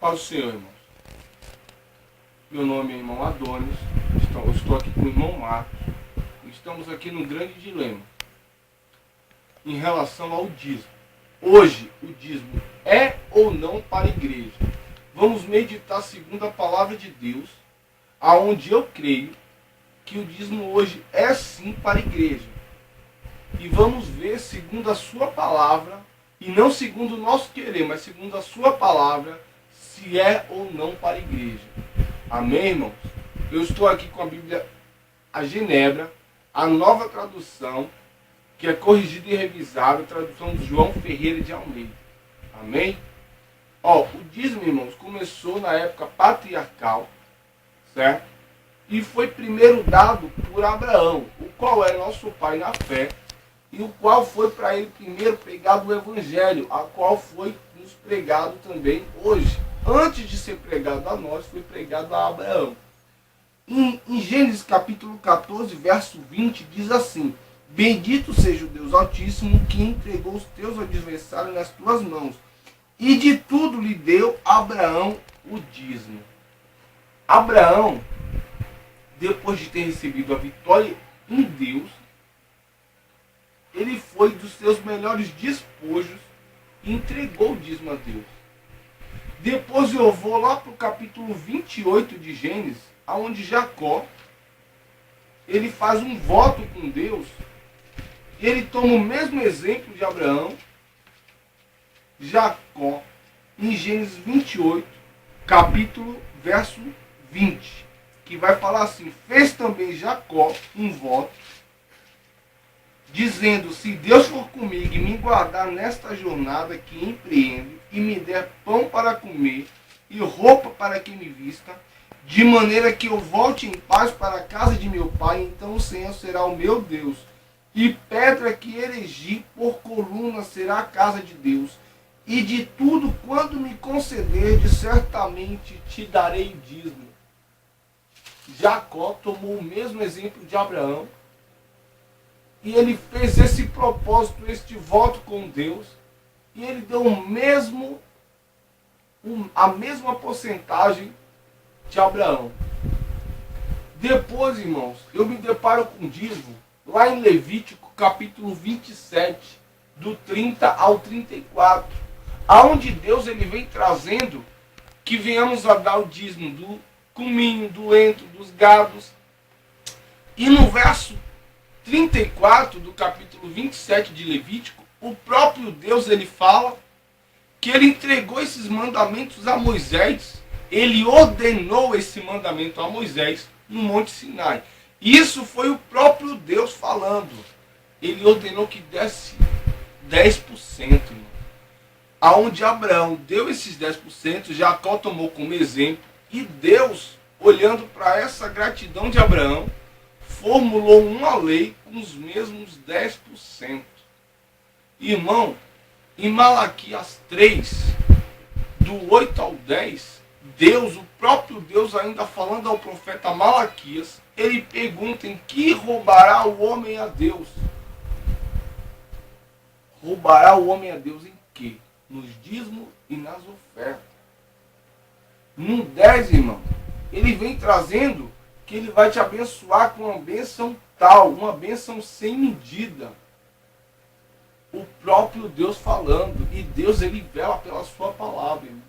Paz do Senhor, irmãos. Meu nome é irmão Adonis. Estou aqui com o irmão Marcos. Estamos aqui num grande dilema em relação ao dízimo. Hoje, o dízimo é ou não para a igreja? Vamos meditar segundo a palavra de Deus, aonde eu creio que o dízimo hoje é sim para a igreja. E vamos ver segundo a sua palavra, e não segundo o nosso querer, mas segundo a sua palavra, se é ou não para a igreja. Amém, irmãos? Eu estou aqui com a Bíblia, a Genebra, a nova tradução, que é corrigida e revisada, a tradução de João Ferreira de Almeida. Amém? O dízimo, irmãos, começou na época patriarcal, certo? E foi primeiro dado por Abraão, o qual é nosso pai na fé, e o qual foi para ele primeiro pregado o evangelho, a qual foi nos pregado também hoje. Antes de ser pregado a nós, foi pregado a Abraão. Em Gênesis capítulo 14, verso 20, diz assim: Bendito seja o Deus Altíssimo, que entregou os teus adversários nas tuas mãos, e de tudo lhe deu Abraão o dízimo. Abraão, depois de ter recebido a vitória em Deus, ele foi dos seus melhores despojos e entregou o dízimo a Deus. Depois eu vou lá para o capítulo 28 de Gênesis, onde Jacó, ele faz um voto com Deus, e ele toma o mesmo exemplo de Abraão. Jacó, em Gênesis 28, capítulo, verso 20, que vai falar assim: fez também Jacó um voto, dizendo: se Deus for comigo e me guardar nesta jornada que empreendo, e me der pão para comer e roupa para que me vista, de maneira que eu volte em paz para a casa de meu pai, então o Senhor será o meu Deus, e pedra que erigi por coluna será a casa de Deus, e de tudo quanto me concederdes, certamente te darei dízimo. Jacó tomou o mesmo exemplo de Abraão, e ele fez esse propósito, este voto com Deus, e ele deu a mesma porcentagem de Abraão. Depois, irmãos, eu me deparo com dízimo lá em Levítico capítulo 27, do 30 ao 34, aonde Deus ele vem trazendo que venhamos a dar o dízimo do cominho, do ento, dos gados. E no verso 34 do capítulo 27 de Levítico, o próprio Deus ele fala que ele entregou esses mandamentos a Moisés. Ele ordenou esse mandamento a Moisés no Monte Sinai. Isso foi o próprio Deus falando. Ele ordenou que desse 10%. Aonde Abraão deu esses 10%, Jacó tomou como exemplo. E Deus, olhando para essa gratidão de Abraão, formulou uma lei com os mesmos 10%. Irmão, em Malaquias 3, do 8 ao 10, Deus, o próprio Deus, ainda falando ao profeta Malaquias, ele pergunta: em que roubará o homem a Deus? Roubará o homem a Deus em quê? Nos dízimos e nas ofertas. No 10, irmão, ele vem trazendo que ele vai te abençoar com uma bênção tal, uma bênção sem medida. O próprio Deus falando, e Deus ele vela pela sua palavra, irmão.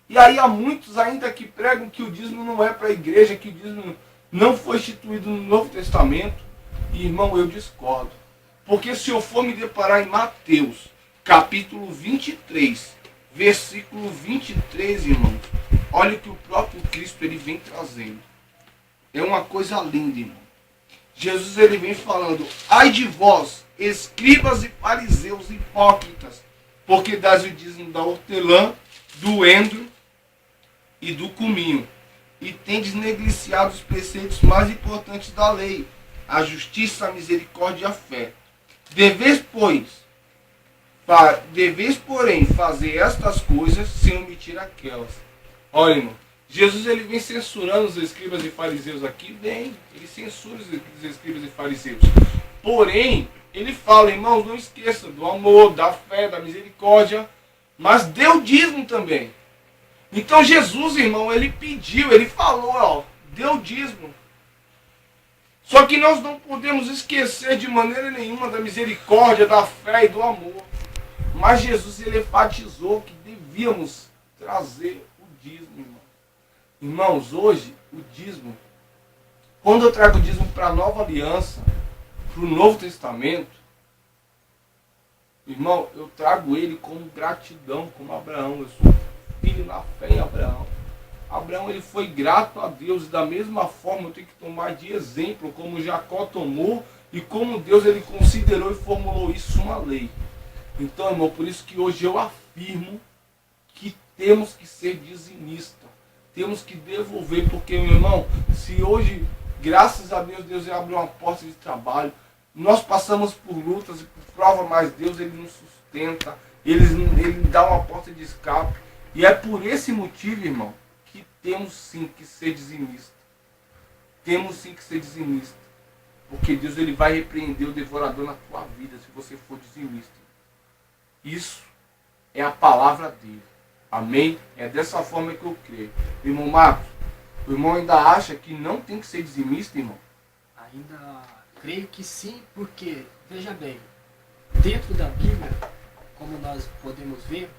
E aí há muitos ainda que pregam que o dízimo não é para a igreja, que o dízimo não foi instituído no Novo Testamento. E, irmão, eu discordo. Porque se eu for me deparar em Mateus, capítulo 23, versículo 23, irmão, olha o que o próprio Cristo ele vem trazendo. É uma coisa linda, irmão. Jesus ele vem falando: ai de vós, escribas e fariseus hipócritas, porque dás o dízimo da hortelã, do endro e do cominho, e tendes negligenciado os preceitos mais importantes da lei, a justiça, a misericórdia e a fé. Deveis, porém, fazer estas coisas sem omitir aquelas. Olha, irmão, Jesus ele vem censurando os escribas e fariseus aqui, bem, ele censura os escribas e fariseus. Porém, ele fala: irmãos, não esqueça do amor, da fé, da misericórdia, mas dê o dízimo também. Então Jesus, irmão, ele pediu, ele falou, ó, deu o dízimo. Só que nós não podemos esquecer de maneira nenhuma da misericórdia, da fé e do amor. Mas Jesus, ele enfatizou que devíamos trazer o dízimo, irmão. Irmãos, hoje, o dízimo, quando eu trago o dízimo para a nova aliança, para o Novo Testamento, irmão, eu trago ele como gratidão, como Abraão. Eu sou filho na fé em Abraão. Abraão, ele foi grato a Deus, e da mesma forma eu tenho que tomar de exemplo como Jacó tomou e como Deus ele considerou e formulou isso uma lei. Então, irmão, por isso que hoje eu afirmo que temos que ser dizimista, temos que devolver, porque, meu irmão, se hoje, graças a Deus, Deus abriu uma porta de trabalho, nós passamos por lutas e por provas, mas Deus ele nos sustenta, ele dá uma porta de escape, e é por esse motivo, irmão, que temos sim que ser dizimista. Temos sim que ser dizimista. Porque Deus ele vai repreender o devorador na tua vida se você for dizimista. Isso é a palavra dele. Amém? É dessa forma que eu creio. Irmão Marcos, o irmão ainda acha que não tem que ser dizimista, irmão? Ainda creio que sim, porque, veja bem, dentro da Bíblia, como nós podemos ver,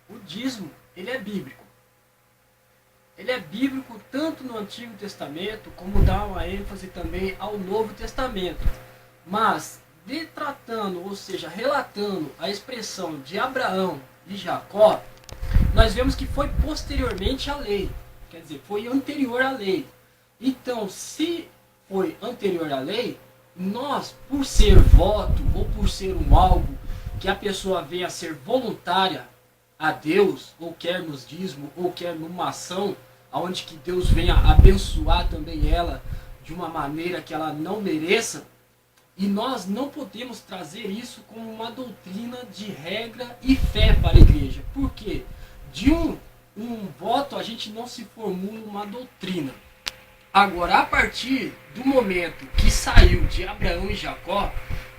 o dízimo, ele é bíblico. Ele é bíblico tanto no Antigo Testamento, como dá uma ênfase também ao Novo Testamento. Mas, tratando, ou seja, relatando a expressão de Abraão e Jacó, nós vemos que foi posteriormente à lei. Quer dizer, foi anterior à lei. Então, se foi anterior à lei, nós, por ser voto ou por ser algo que a pessoa venha a ser voluntária a Deus, ou quer nos dízimo, ou quer numa ação, onde que Deus venha abençoar também ela de uma maneira que ela não mereça, e nós não podemos trazer isso como uma doutrina de regra e fé para a igreja. Por quê? De um voto a gente não se formula uma doutrina. Agora, a partir do momento que saiu de Abraão e Jacó,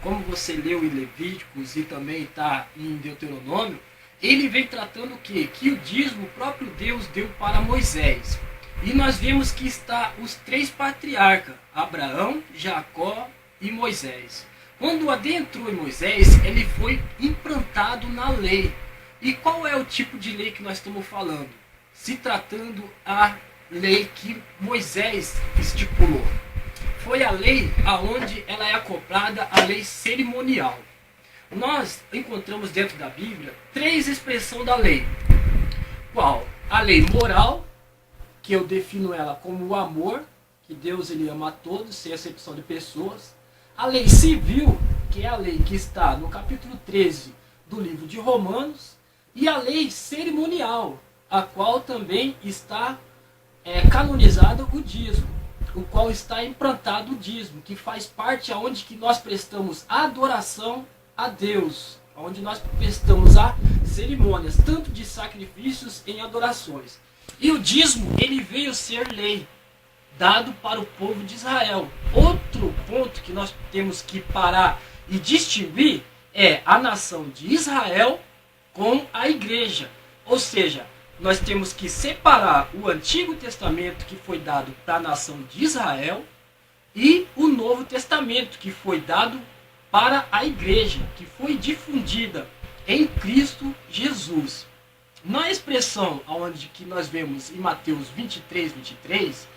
como você leu em Levíticos e também está em Deuteronômio, ele vem tratando o quê? Que o dízimo o próprio Deus deu para Moisés. E nós vemos que está os três patriarcas, Abraão, Jacó e Moisés. Quando adentrou em Moisés, ele foi implantado na lei. E qual é o tipo de lei que nós estamos falando? Se tratando a lei que Moisés estipulou. Foi a lei aonde ela é acoplada à lei cerimonial. Nós encontramos dentro da Bíblia três expressões da lei. Qual? A lei moral, que eu defino ela como o amor, que Deus ele ama a todos, sem exceção de pessoas. A lei civil, que é a lei que está no capítulo 13 do livro de Romanos. E a lei cerimonial, a qual também está canonizada o dízimo, o qual está implantado o dízimo, que faz parte aonde que nós prestamos adoração a Deus, onde nós prestamos a cerimônias, tanto de sacrifícios em adorações. E o dízimo, ele veio ser lei, dado para o povo de Israel. Outro ponto que nós temos que parar e distinguir é a nação de Israel com a igreja. Ou seja, nós temos que separar o Antigo Testamento, que foi dado para a nação de Israel, e o Novo Testamento, que foi dado para a igreja, que foi difundida em Cristo Jesus. Na expressão onde que nós vemos em Mateus 23, 23,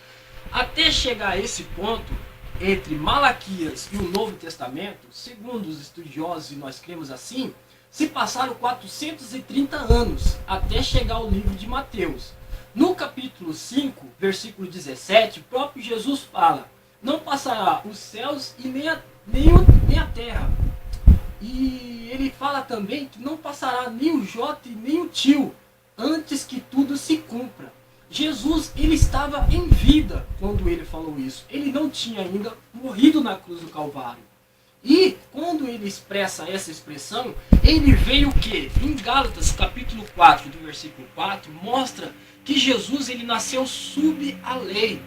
até chegar a esse ponto, entre Malaquias e o Novo Testamento, segundo os estudiosos, e nós cremos assim, se passaram 430 anos até chegar ao livro de Mateus. No capítulo 5, versículo 17, o próprio Jesus fala: não passará os céus e nem a terra. E ele fala também que não passará nem o jota e nem o tio, antes que tudo se cumpra. Jesus, ele estava em vida quando ele falou isso. Ele não tinha ainda morrido na cruz do Calvário. E quando ele expressa essa expressão, ele veio o quê? Em Gálatas capítulo 4, do versículo 4, mostra que Jesus ele nasceu sob a lei.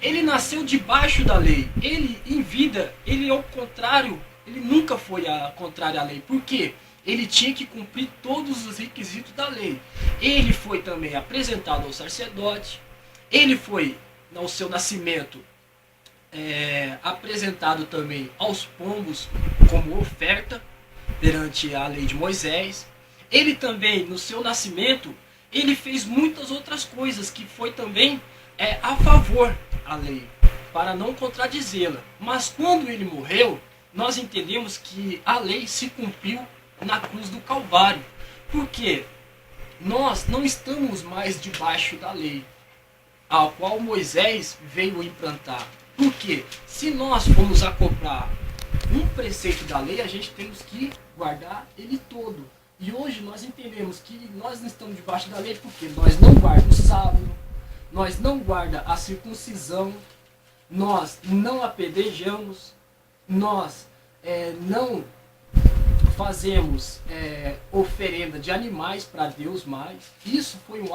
Ele nasceu debaixo da lei. Ele, em vida, ele ao contrário, ele nunca foi contrário à lei. Por quê? Ele tinha que cumprir todos os requisitos da lei. ele foi também apresentado ao sacerdote, ele foi, no seu nascimento, apresentado também aos pombos como oferta perante a lei de Moisés. Ele também, no seu nascimento, ele fez muitas outras coisas que foi também a favor da lei, para não contradizê-la. Mas quando ele morreu, nós entendemos que a lei se cumpriu na cruz do Calvário. Porque nós não estamos mais debaixo da lei, a qual Moisés veio implantar. Porque se nós formos acoplar um preceito da lei, a gente temos que guardar ele todo. E hoje nós entendemos que nós não estamos debaixo da lei porque nós não guardamos o sábado, nós não guardamos a circuncisão, nós não apedrejamos, nós não fazemos oferenda de animais para Deus mais. Isso foi algo